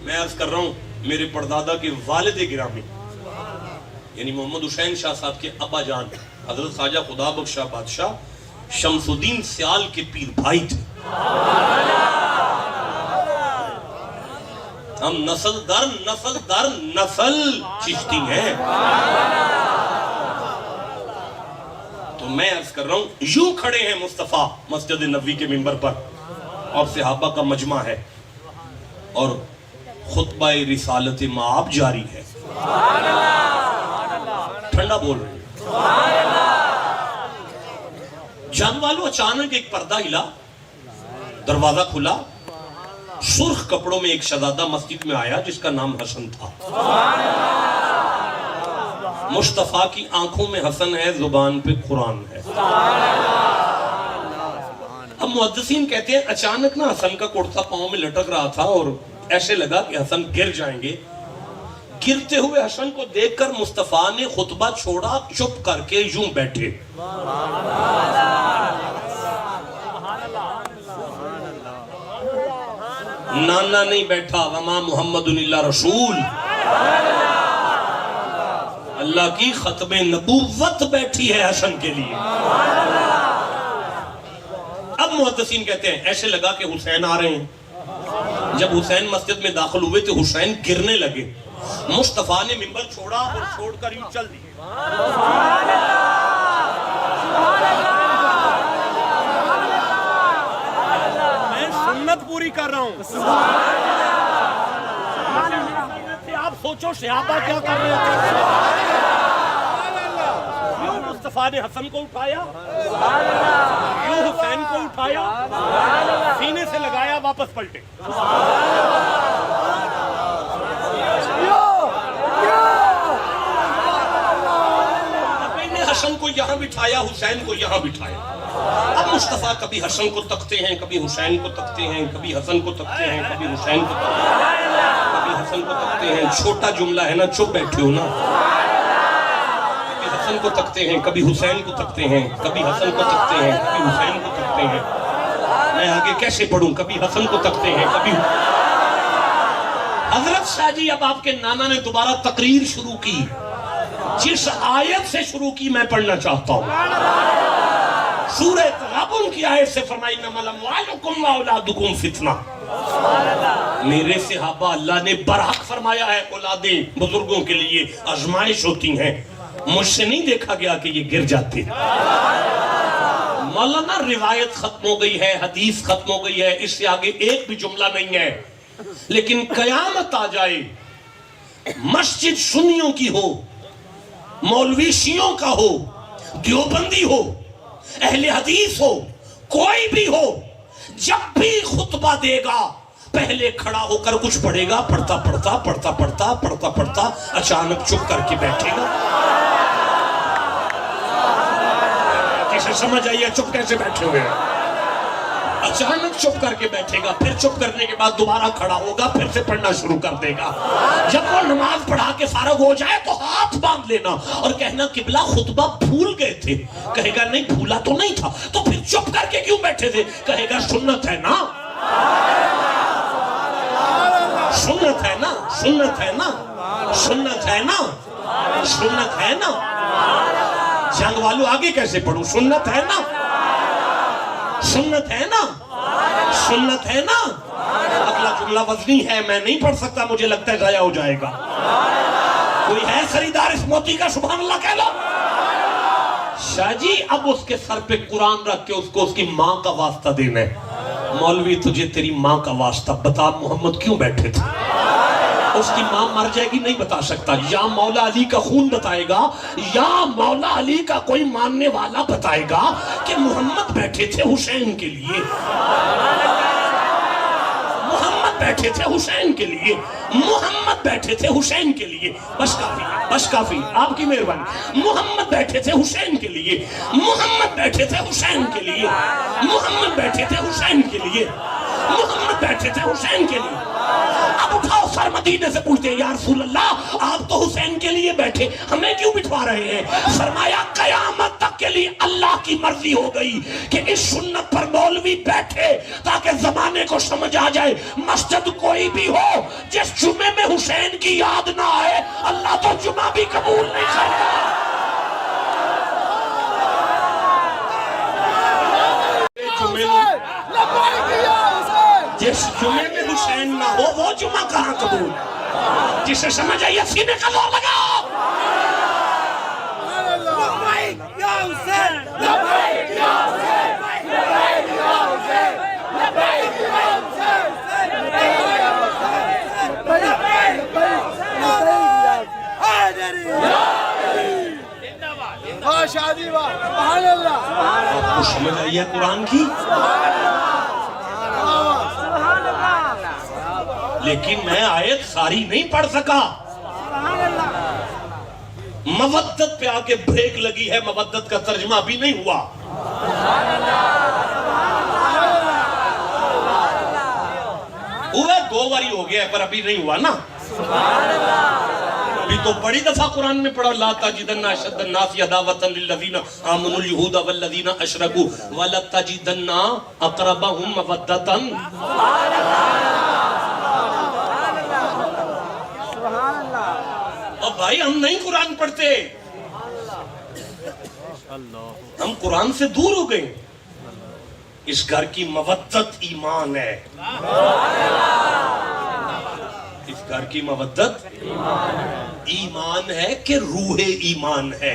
मैं अर्ज कर रहा हूँ, मेरे परदादा के वालिद गिरामी यानी मोहम्मद हुसैन शाह साहब के अब्बा जान हजरत ख्वाजा खुदा बख्शा बादशाह शमसुद्दीन सियाल के पीर भाई थे। हम नस्ल दर नस्ल चिश्ती हैं। तो मैं अर्ज कर रहा हूं, यूं खड़े हैं मुस्तफा मस्जिद नबवी के मिंबर पर और सहाबा का मजमा है और खुतबा रिसालत माब जारी है। ठंडा बोल रहे हैं जान वालों। अचानक एक पर्दा हिला, दरवाजा खुला, सुर्ख कपड़ों में एक शहजादा मस्जिद में आया जिसका नाम हसन था। मुस्तफा की आंखों में हसन है, जुबान पे कुरान है। अब मुहद्दिसीन कहते हैं अचानक ना हसन का कुर्ता पांव में लटक रहा था और ऐसे लगा कि हसन गिर जाएंगे। गिरते हुए हसन को देखकर मुस्तफा ने खुतबा छोड़ा, चुप करके यूं बैठे। नाना नहीं बैठा, वमा मुहम्मदुन इल्ला रसूल, अल्लाह की खत्मे नबूवत बैठी है हसन के लिए। अब मुहद्दिसीन कहते हैं ऐसे लगा कि हुसैन आ रहे हैं। जब हुसैन मस्जिद में दाखिल हुए तो हुसैन गिरने लगे। मुस्तफा ने मिंबर छोड़ा और छोड़कर यूं चल दिए। मैं सुन्नत पूरी कर रहा हूं। आप सोचो सहाबा क्या कर रहे थे। क्यों मुस्तफा ने हसन को उठाया, क्यों हुसैन को उठाया, सीने से लगाया, वापस पलटे। हसन को यहाँ बिठाया, हुसैन को यहाँ बिठाया। अब मुस्तफा कभी हसन को तकते हैं, कभी हुसैन को तकते हैं, कभी हसन को तकते हैं, कभी हुसैन को तकते हैं, कभी हसन को तकते हैं। छोटा जुमला है ना, चुप बैठे हो ना। कभी हसन को तकते हैं, कभी हुसैन को तकते हैं, कभी हसन को तकते हैं, कभी हुसैन को तकते हैं। मैं आगे कैसे पढ़ूं? कभी हसन को तकते हैं, कभी। हजरत शाह जी अब आपके नाना ने दोबारा तकरीर शुरू की। जिस आयत से शुरू की मैं पढ़ना चाहता हूं। सूरह तगाबुन की आयत से फरमाई नमल अमवालुकुम व औलादुकुम फितना। मेरे सहाबा अल्लाह ने बरहक फरमाया है, औलादें बुजुर्गों के लिए आजमाइश होती हैं। मुझसे नहीं देखा गया कि ये गिर जाते। मौलाना रिवायत खत्म हो गई है, हदीस खत्म हो गई है, इससे आगे एक भी जुमला नहीं है। लेकिन कयामत आ जाए, मस्जिद सुन्नियों की हो, मौलवी शियों का हो, देवबंदी हो, अहले हदीस हो, कोई भी हो, जब भी खुतबा देगा पहले खड़ा होकर कुछ पढ़ेगा, पढ़ता पढ़ता पढ़ता पढ़ता पढ़ता पढ़ता अचानक चुप करके बैठेगा। कैसे समझ आइए चुप कैसे बैठे हुए हैं? अचानक चुप करके बैठेगा, फिर चुप करने के बाद दोबारा खड़ा होगा, फिर से पढ़ना शुरू कर देगा। जब वो नमाज पढ़ा के फारग हो जाए तो हाथ बांध लेना और कहना किबला खुतबा भूल गए थे। कहेगा नहीं भूला तो नहीं था। तो फिर चुप करके क्यों बैठे थे? कहेगा सुन्नत है ना, सुन्नत है ना, सुन्नत है ना, सुन्नत है ना, सुन्नत है ना। जंग वालों आगे कैसे पढ़ूं? सुन्नत है ना, सुन्नत है ना, सुन्नत है ना। अगला जुमला वजनी है, मैं नहीं पढ़ सकता, मुझे लगता है जाया हो जाएगा। कोई है खरीदार इस मोती का? सुभान अल्लाह कह लो। शाह जी अब उसके सर पे कुरान रख के उसको उसकी माँ का वास्ता देना है। मौलवी तुझे तेरी माँ का वास्ता बता, मोहम्मद क्यों बैठे थे? उसकी माँ मर जाएगी नहीं बता सकता। या मौला अली का खून बताएगा या मौला अली का कोई मानने वाला बताएगा कि मोहम्मद बैठे थे हुसैन के लिए, मोहम्मद बैठे थे हुसैन के लिए, मोहम्मद बैठे थे हुसैन के लिए। बस काफी, बस काफी, आपकी मेहरबानी। मोहम्मद बैठे थे हुसैन के लिए, मोहम्मद बैठे थे हुसैन के लिए, मोहम्मद बैठे थे हुसैन के लिए, मोहम्मद बैठे थे हुसैन के लिए। अब उठाओ सर मदीने से पूछते हैं या रसूल अल्लाह आप तो हुसैन के लिए बैठे, हमें क्यों बिठवा रहे हैं? फरमाया कयामत तक के लिए अल्लाह की मर्जी हो गई कि इस सुन्नत पर मौलवी बैठे ताकि जमाने को समझ आ जाए मस्जिद कोई भी हो जिस जुमे में हुसैन की याद ना आए अल्लाह तो जुमा भी कबूल नहीं करेगा। जिस जुमे में हुसैन ना हो वो जुमा कहाँ कबूल है? जिसे समझ आइए सीने का जोर लगाओ। आपको समझ आई है कुरान की? लेकिन मैं आयत सारी नहीं पढ़ सका। मवद्दत पे आके ब्रेक लगी है, मवद्दत का तर्जमा अभी नहीं हुआ। हुआ 2 बारी हो गया पर अभी नहीं हुआ ना। अभी तो बड़ी दफा कुरान में पढ़ा ला तजिदन्ना अशद्दन नास अदावतन लिल्लज़ीना आमनुल यहूदा वल्लज़ीना अशरकू वला तजिदन्ना अक़रबहुम मवद्दतन। अब भाई हम नहीं कुरान पढ़ते, हम कुरान से दूर हो गए। इस घर की मवद्दत ईमान है, इस घर की मवद्दत ईमान है कि रूहे ईमान है।